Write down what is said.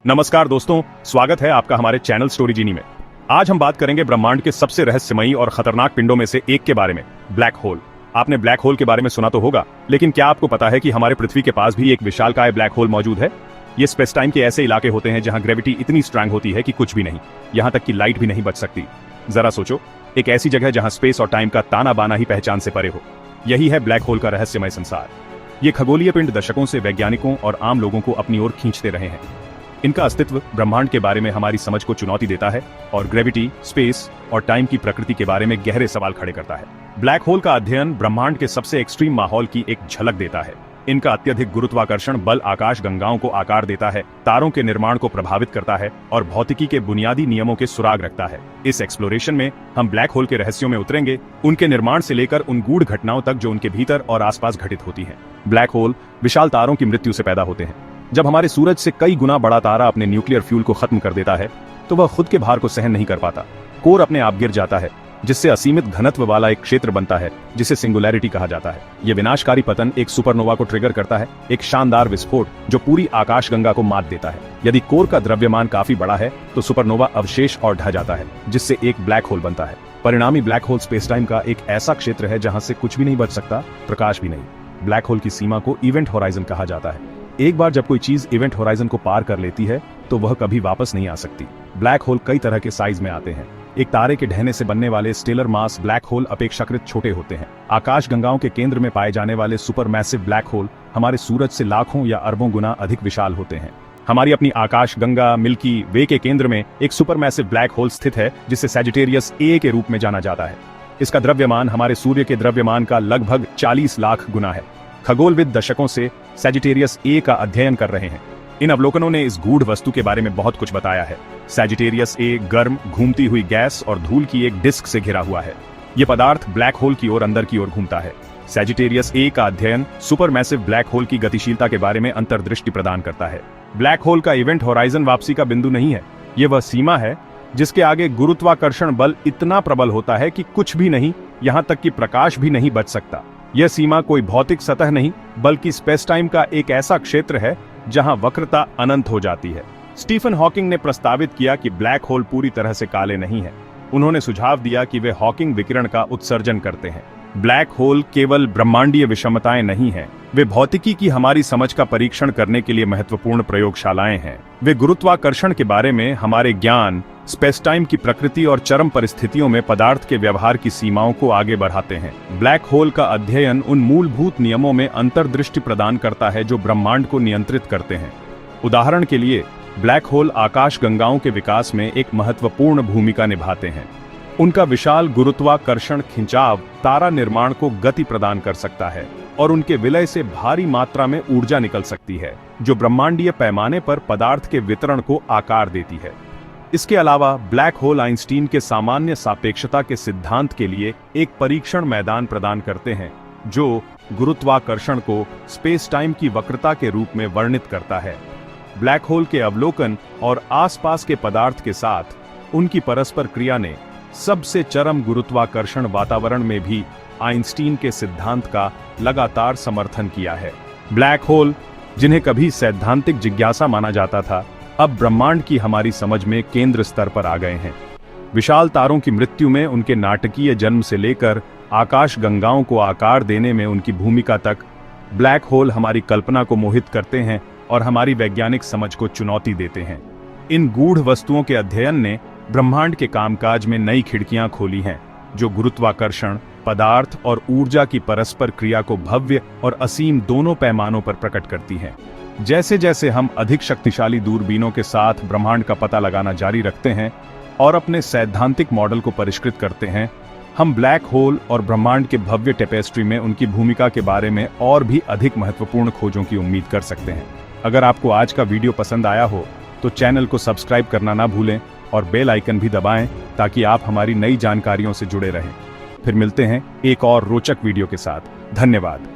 नमस्कार दोस्तों, स्वागत है आपका हमारे चैनल स्टोरी जीनी में। आज हम बात करेंगे ब्रह्मांड के सबसे रहस्यमयी और खतरनाक पिंडों में से एक के बारे में, ब्लैक होल। आपने ब्लैक होल के बारे में सुना तो होगा, लेकिन क्या आपको पता है कि हमारे पृथ्वी के पास भी एक विशालकाय ब्लैक होल मौजूद है। ये स्पेस टाइम के ऐसे इलाके होते हैं जहां ग्रेविटी इतनी स्ट्रांग होती है कि कुछ भी नहीं, यहां तक कि लाइट भी नहीं बच सकती। जरा सोचो, एक ऐसी जगह जहां स्पेस और टाइम का ताना बाना ही पहचान से परे हो। यही है ब्लैक होल का रहस्यमय संसार। ये खगोलीय पिंड दशकों से वैज्ञानिकों और आम लोगों को अपनी ओर खींचते रहे हैं। इनका अस्तित्व ब्रह्मांड के बारे में हमारी समझ को चुनौती देता है और ग्रेविटी, स्पेस और टाइम की प्रकृति के बारे में गहरे सवाल खड़े करता है। ब्लैक होल का अध्ययन ब्रह्मांड के सबसे एक्सट्रीम माहौल की एक झलक देता है। इनका अत्यधिक गुरुत्वाकर्षण बल आकाश गंगाओं को आकार देता है, तारों के निर्माण को प्रभावित करता है और भौतिकी के बुनियादी नियमों के सुराग रखता है। इस एक्सप्लोरेशन में हम ब्लैक होल के रहस्यों में उतरेंगे, उनके निर्माण से लेकर उन गूढ़ घटनाओं तक जो उनके भीतर और आसपास घटित होती हैं। ब्लैक होल विशाल तारों की मृत्यु से पैदा होते हैं। जब हमारे सूरज से कई गुना बड़ा तारा अपने न्यूक्लियर फ्यूल को खत्म कर देता है तो वह खुद के भार को सहन नहीं कर पाता। कोर अपने आप गिर जाता है, जिससे असीमित घनत्व वाला एक क्षेत्र बनता है जिसे सिंगुलैरिटी कहा जाता है। यह विनाशकारी पतन एक सुपरनोवा को ट्रिगर करता है, एक शानदार विस्फोट जो पूरी आकाशगंगा को मात देता है। यदि कोर का द्रव्यमान काफी बड़ा है तो सुपरनोवा अवशेष और ढह जाता है, जिससे एक ब्लैक होल बनता है। परिणामी ब्लैक होल स्पेस टाइम का एक ऐसा क्षेत्र है जहां से कुछ भी नहीं बच सकता, प्रकाश भी नहीं। ब्लैक होल की सीमा को इवेंट होराइजन कहा जाता है। एक बार जब कोई चीज इवेंट होराइजन को पार कर लेती है तो वह कभी वापस नहीं आ सकती। ब्लैक होल कई तरह के साइज में आते हैं। एक तारे के ढहने से बनने वाले स्टेलर मास ब्लैक होल अपेक्षाकृत छोटे होते हैं। आकाश गंगाओं के केंद्र में पाए जाने वाले सुपर मैसिव ब्लैक होल हमारे सूरज से लाखों या अरबों गुना अधिक विशाल होते हैं। हमारी अपनी आकाश गंगा मिल्की वे के केंद्र में एक सुपर मैसिव ब्लैक होल स्थित है जिसे सैजिटेरियस ए के रूप में जाना जाता है। इसका द्रव्यमान हमारे सूर्य के द्रव्यमान का लगभग 40 लाख गुना है। खगोलविद दशकों से सैजिटेरियस ए का अध्ययन कर रहे हैं। इन अवलोकनों ने इस गूढ़ वस्तु के बारे में बहुत कुछ बताया है। सैजिटेरियस ए गर्म, घूमती हुई गैस और धूल की एक डिस्क से घिरा हुआ है। यह पदार्थ ब्लैक होल की ओर अंदर की ओर घूमता है। सैजिटेरियस ए का अध्ययन सुपरमैसिव ब्लैक होल की गतिशीलता के बारे में अंतर्दृष्टि प्रदान करता है। ब्लैक होल का इवेंट होराइजन वापसी का बिंदु नहीं है, यह वह सीमा है जिसके आगे गुरुत्वाकर्षण बल इतना प्रबल होता है कि कुछ भी नहीं, यहां तक कि प्रकाश भी नहीं बच सकता। यह सीमा कोई भौतिक सतह नहीं, बल्कि स्पेस टाइम का एक ऐसा क्षेत्र है जहां वक्रता अनंत हो जाती है। स्टीफन हॉकिंग ने प्रस्तावित किया कि ब्लैक होल पूरी तरह से काले नहीं है। उन्होंने सुझाव दिया कि वे हॉकिंग विकिरण का उत्सर्जन करते हैं। ब्लैक होल केवल ब्रह्मांडीय विषमताएं नहीं हैं, वे भौतिकी की हमारी समझ का परीक्षण करने के लिए महत्वपूर्ण प्रयोगशालाएं हैं। वे गुरुत्वाकर्षण के बारे में हमारे ज्ञान, स्पेस टाइम की प्रकृति और चरम परिस्थितियों में पदार्थ के व्यवहार की सीमाओं को आगे बढ़ाते हैं। ब्लैक होल का अध्ययन उन मूलभूत नियमों में अंतर्दृष्टि प्रदान करता है जो ब्रह्मांड को नियंत्रित करते हैं। उदाहरण के लिए, ब्लैक होल आकाश गंगाओं के विकास में एक महत्वपूर्ण भूमिका निभाते हैं। उनका विशाल गुरुत्वाकर्षण खिंचाव तारा निर्माण को गति प्रदान कर सकता है और उनके विलय से भारी मात्रा में ऊर्जा निकल सकती है, जो ब्रह्मांडीय पैमाने पर पदार्थ के वितरण को आकार देती है। इसके अलावा ब्लैक होल आइंस्टीन के सामान्य सापेक्षता के सिद्धांत के लिए एक परीक्षण मैदान प्रदान करते हैं, जो गुरुत्वाकर्षण को स्पेस टाइम की वक्रता के रूप में वर्णित करता है। ब्लैक होल के अवलोकन और आसपास के पदार्थ के साथ उनकी परस्पर क्रिया ने सबसे चरम गुरुत्वाकर्षण वातावरण में भी आइंस्टीन के सिद्धांत का लगातार समर्थन किया है। ब्लैक होल, जिन्हें कभी सैद्धांतिक जिज्ञासा माना जाता था, अब ब्रह्मांड की हमारी समझ में केंद्र स्तर पर आ गए हैं। विशाल तारों की मृत्यु में उनके नाटकीय जन्म से लेकर आकाश गंगाओं को आकार देने में उनकी भूमिका तक, ब्लैक होल हमारी कल्पना को मोहित करते हैं और हमारी वैज्ञानिक समझ को चुनौती देते हैं। इन गूढ़ वस्तुओं के अध्ययन ने ब्रह्मांड के कामकाज में नई खिड़कियां खोली हैं, जो गुरुत्वाकर्षण, पदार्थ और ऊर्जा की परस्पर क्रिया को भव्य और असीम दोनों पैमानों पर प्रकट करती हैं। जैसे जैसे हम अधिक शक्तिशाली दूरबीनों के साथ ब्रह्मांड का पता लगाना जारी रखते हैं और अपने सैद्धांतिक मॉडल को परिष्कृत करते हैं, हम ब्लैक होल और ब्रह्मांड के भव्य टेपेस्ट्री में उनकी भूमिका के बारे में और भी अधिक महत्वपूर्ण खोजों की उम्मीद कर सकते हैं। अगर आपको आज का वीडियो पसंद आया हो तो चैनल को सब्सक्राइब करना ना भूलें और बेल आइकन भी दबाएं ताकि आप हमारी नई जानकारियों से जुड़े रहें। फिर मिलते हैं एक और रोचक वीडियो के साथ। धन्यवाद।